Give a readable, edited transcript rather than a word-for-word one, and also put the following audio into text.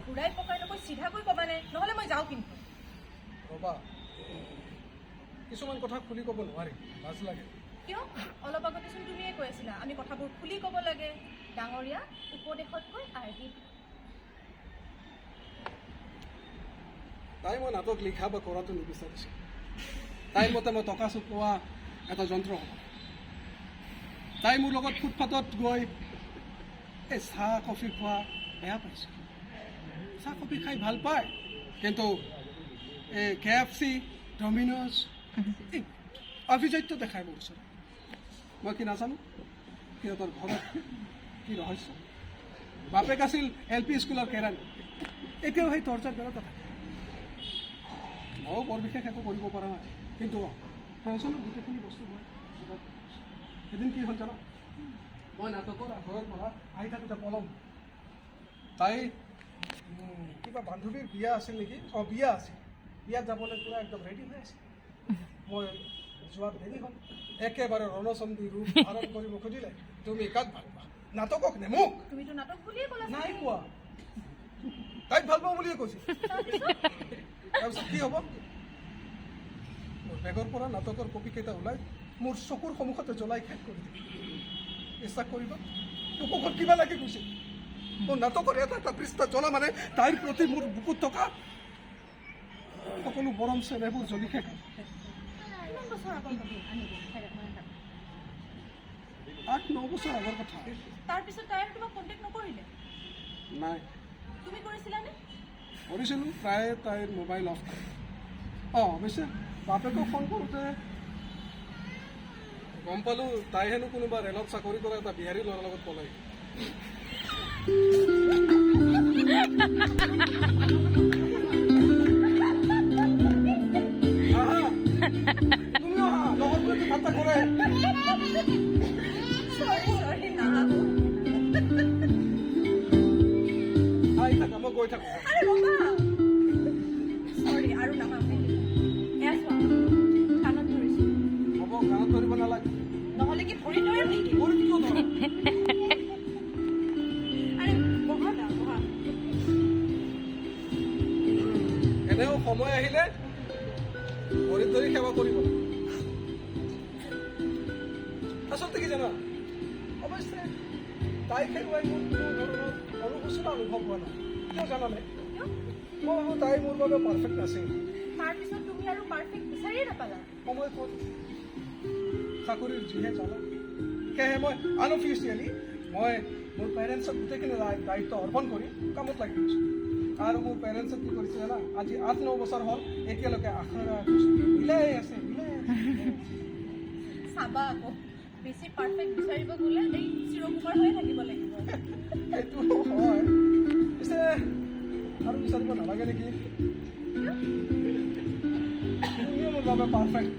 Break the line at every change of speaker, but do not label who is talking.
ঘূৰাই পকাই নকৈ চিধাকৈ ক'বানে, নহ'লে মই যাওঁ কিন্তু।
ৰ'বা, কিছুমান কথা খুলি ক'ব নোৱাৰি, লাজ লাগে।
কিয়? অলপ আগতেচোন তুমিয়ে কৈ আছিলা আমি কথাবোৰ খুলি ক'ব লাগে। ডাঙৰীয়া, উপদেশতকৈ আৰ্হি।
তাই মই নাটক লিখা বা কৰাটো নিবিচাৰিছোঁ। তাইৰ মতে মই টকা চপোৱা এটা যন্ত্ৰ হ'ব। তাই মোৰ লগত ফুটপাথত গৈ এই চাহ কফি খোৱা বেয়া পাইছোঁ। চাহ কফি খাই ভাল পায়, কিন্তু এই KFC, ডমিন'জ এই আভিজাত্য দেখাই মোৰ ওচৰত। মই কি নাজানো সিহঁতৰ ঘৰত কি ৰহস্য। বাপেক আছিল LP স্কুলৰ কেৰাণী, এতিয়াও সেই তৰ্জাৰ বেৰত থাকে। ময়ো বৰ বিশেষ একো কৰিব পৰা নাই, কিন্তু টেনশ্যনৰ গোটেইখিনি বস্তু মই এদিন কি হ'ল জানো, মই নাটকৰ ঘৰৰ পৰা আহি থাকোঁতে পলম তাই কিবা বান্ধৱীৰ বিয়া আছিল নেকি, বিয়া আছিল। বিয়াত যাবলৈ পুৰা একদম ৰেডি হৈ আছে। মই যোৱাত দেৰি হ'ল। একেবাৰে ৰণচন্দী ৰূপ ধাৰণ কৰিব খুজিলে। তুমি কাক ভাল পোৱা, নাটকক নে মোক?
তুমিতো নাটক বুলিয়ে ক'লা।
নাই কোৱা, তাইক ভাল পাওঁ বুলিয়ে কৈছিল। তাৰপিছত কি হ'ব, মোৰ বেগৰ পৰা নাটকৰ কপিকেইটা ওলাই মোৰ চকুৰ সন্মুখতে জ্বলাই শেষ কৰি দিলে। বিশ্বাস কৰিব, বুকুখন কিবা লাগি গৈছিল। মোৰ নাটকৰ এটা এটা পৃষ্ঠা জ্বলা মানে তাইৰ প্ৰতি মোৰ বুকুত থকা সকলো মৰম চেনেহবোৰ জ্বলি শেষ।
কিমান বছৰ আগৰ কথা?
8-9 বছৰ আগৰ কথা।
তাৰপিছত তাই আৰু তোমাক কণ্টেক্ট নকৰিলে?
নাই,
তুমি কৰিছিলানে?
কৰিছিলোঁ, প্ৰায় তাইৰ মোবাইল অফ থাকে। অৱশ্যে বাপেকক ফোন কৰোঁতে গম পালোঁ তাই হেনো কোনোবা ৰেলত চাকৰি কৰা এটা বিহাৰী ল'ৰাৰ লগত পলাই। তুমিও লগত গৈ ঠাট্টা কৰে।
Sorry, নাহাঁহো।
আহি থাকা, মই গৈ থাকোঁ।
আৰে ৰ'বা। Sorry, আৰু নাহাঁহো। এয়া চোৱা, কাণত ধৰিছোঁ।
হ'ব, কাণত ধৰিব নালাগে।
নহ'লে কি ভৰি ধৰিম নেকি?
মোৰ কিয় ধৰা?
আৰে বহা না, বহা।
এনেও সময় আহিলে ভৰিত ধৰি সেৱা কৰিব। আচলতে কি জানা, অৱশ্যে তাইক হেৰুৱাই মোৰ কোনো ধৰণৰ অনুশোচনা অনুভৱ হোৱা নাই। কিয় জানানে?
কিয়?
মই ভাবোঁ তাই মোৰ বাবে পাৰফেক্ট নাছিল।
তাৰপিছত তুমি আৰু পাৰফেক্ট বিচাৰিয়ে নাপালা?
সময় ক'ত, চাকৰিৰ যিহে জ্বালা। সেয়েহে মই আনঅফিচিয়েলি মই মোৰ পেৰেণ্টছক গোটেইখিনি দায়িত্ব অৰ্পণ কৰি কামত লাগি গৈছোঁ। আৰু মোৰ পেৰেণ্টছক কি কৰিছে জানা, আজি 8-9 বছৰ হ'ল এতিয়ালৈকে আখৰা মিলাই আছে।
চাবা আকৌ, বেছি পাৰফেক্ট বিচাৰিব গ'লে এই চিৰকুমাৰ হৈ থাকিব লাগিব।
সেইটো হয়, পিছে আৰু বিচাৰিব নালাগে নেকি? তুমিও মোৰ বাবে পাৰফেক্ট।